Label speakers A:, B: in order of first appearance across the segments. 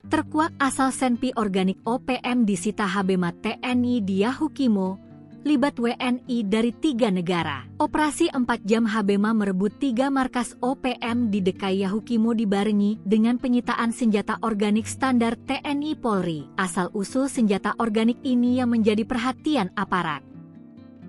A: Terkuak asal senpi organik OPM disita Habema TNI di Yahukimo, libat WNI dari 3 negara. Operasi 4 jam Habema merebut 3 markas OPM di Dekai Yahukimo dibarengi dengan penyitaan senjata organik standar TNI Polri. Asal-usul senjata organik ini yang menjadi perhatian aparat.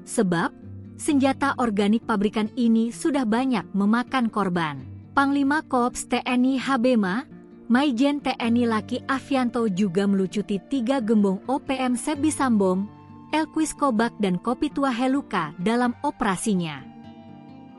A: Sebab, senjata organik pabrikan ini sudah banyak memakan korban. Panglima Korps TNI Habema, Maijen TNI Laki Afianto juga melucuti 3 gembong OPM Sebisambom, Elquis Kobak dan Kopitua Heluka dalam operasinya.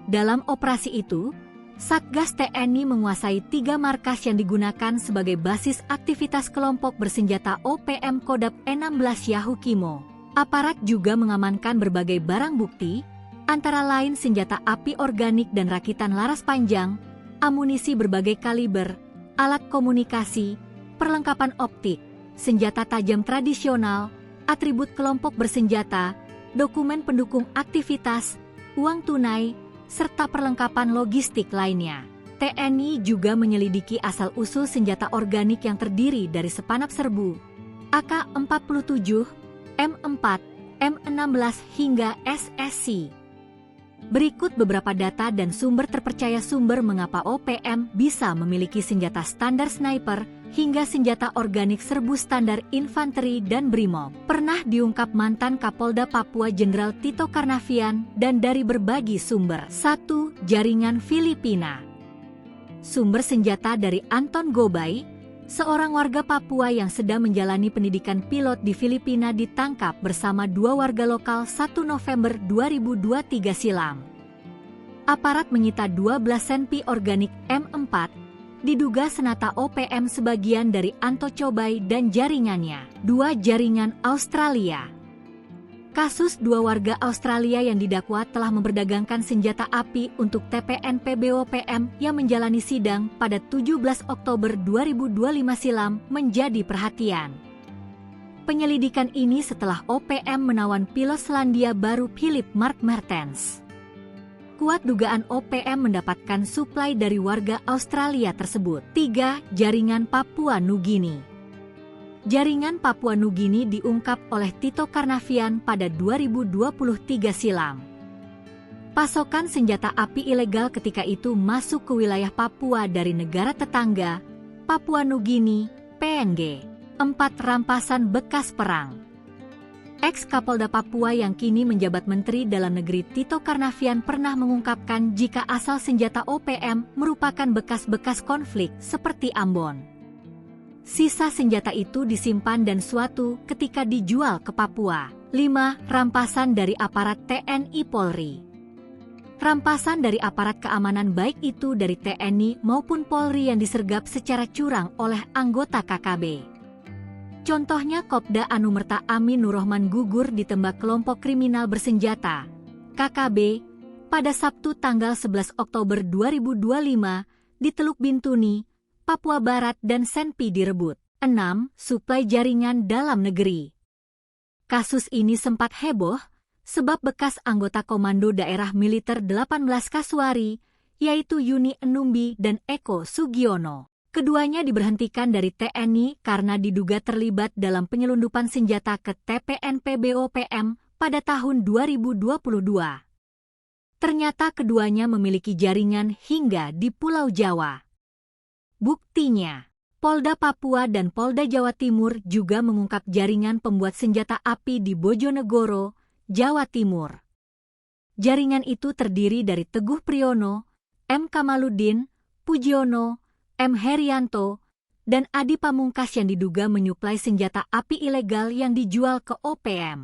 A: Dalam operasi itu, Satgas TNI menguasai 3 markas yang digunakan sebagai basis aktivitas kelompok bersenjata OPM Kodap 16 Yahukimo. Aparat juga mengamankan berbagai barang bukti, antara lain senjata api organik dan rakitan laras panjang, amunisi berbagai kaliber, alat komunikasi, perlengkapan optik, senjata tajam tradisional, atribut kelompok bersenjata, dokumen pendukung aktivitas, uang tunai, serta perlengkapan logistik lainnya. TNI juga menyelidiki asal-usul senjata organik yang terdiri dari sepanap serbu, AK-47, M4, M16 hingga SSC. Berikut beberapa data dan sumber terpercaya sumber mengapa OPM bisa memiliki senjata standar sniper hingga senjata organik serbu standar infanteri dan brimob. Pernah diungkap mantan Kapolda Papua Jenderal Tito Karnavian dan dari berbagi sumber. 1. Jaringan Filipina. Sumber senjata dari Anton Gobay, seorang warga Papua yang sedang menjalani pendidikan pilot di Filipina ditangkap bersama 2 warga lokal 1 November 2023 silam. Aparat menyita 12 senpi organik M4, diduga senata OPM sebagian dari Anto Cobay dan jaringannya. 2. Jaringan Australia. Kasus 2 warga Australia yang didakwa telah memperdagangkan senjata api untuk TPNP BOPM yang menjalani sidang pada 17 Oktober 2025 silam menjadi perhatian. Penyelidikan ini setelah OPM menawan pilot Selandia Baru Philip Mark Mertens. Kuat dugaan OPM mendapatkan suplai dari warga Australia tersebut. 3. Jaringan Papua Nugini. Jaringan Papua Nugini diungkap oleh Tito Karnavian pada 2023 silam. Pasokan senjata api ilegal ketika itu masuk ke wilayah Papua dari negara tetangga, Papua Nugini, PNG. 4. Rampasan bekas perang. Ex-Kapolda Papua yang kini menjabat Menteri Dalam Negeri Tito Karnavian pernah mengungkapkan jika asal senjata OPM merupakan bekas-bekas konflik seperti Ambon. Sisa senjata itu disimpan dan suatu ketika dijual ke Papua. 5. Rampasan dari aparat TNI Polri. Rampasan dari aparat keamanan baik itu dari TNI maupun Polri yang disergap secara curang oleh anggota KKB. Contohnya Kopda Anumerta Amin Nurrohman gugur ditembak kelompok kriminal bersenjata, KKB, pada Sabtu tanggal 11 Oktober 2025 di Teluk Bintuni, Papua Barat dan senpi direbut. 6. Suplai jaringan dalam negeri. Kasus ini sempat heboh, sebab bekas anggota Komando Daerah Militer 18 Kasuari, yaitu Yuni Enumbi dan Eko Sugiono. Keduanya diberhentikan dari TNI karena diduga terlibat dalam penyelundupan senjata ke TPNP BOPM pada tahun 2022. Ternyata keduanya memiliki jaringan hingga di Pulau Jawa. Buktinya, Polda Papua dan Polda Jawa Timur juga mengungkap jaringan pembuat senjata api di Bojonegoro, Jawa Timur. Jaringan itu terdiri dari Teguh Priyono, M. Kamaludin, Pujiono, M. Herianto, dan Adi Pamungkas yang diduga menyuplai senjata api ilegal yang dijual ke OPM.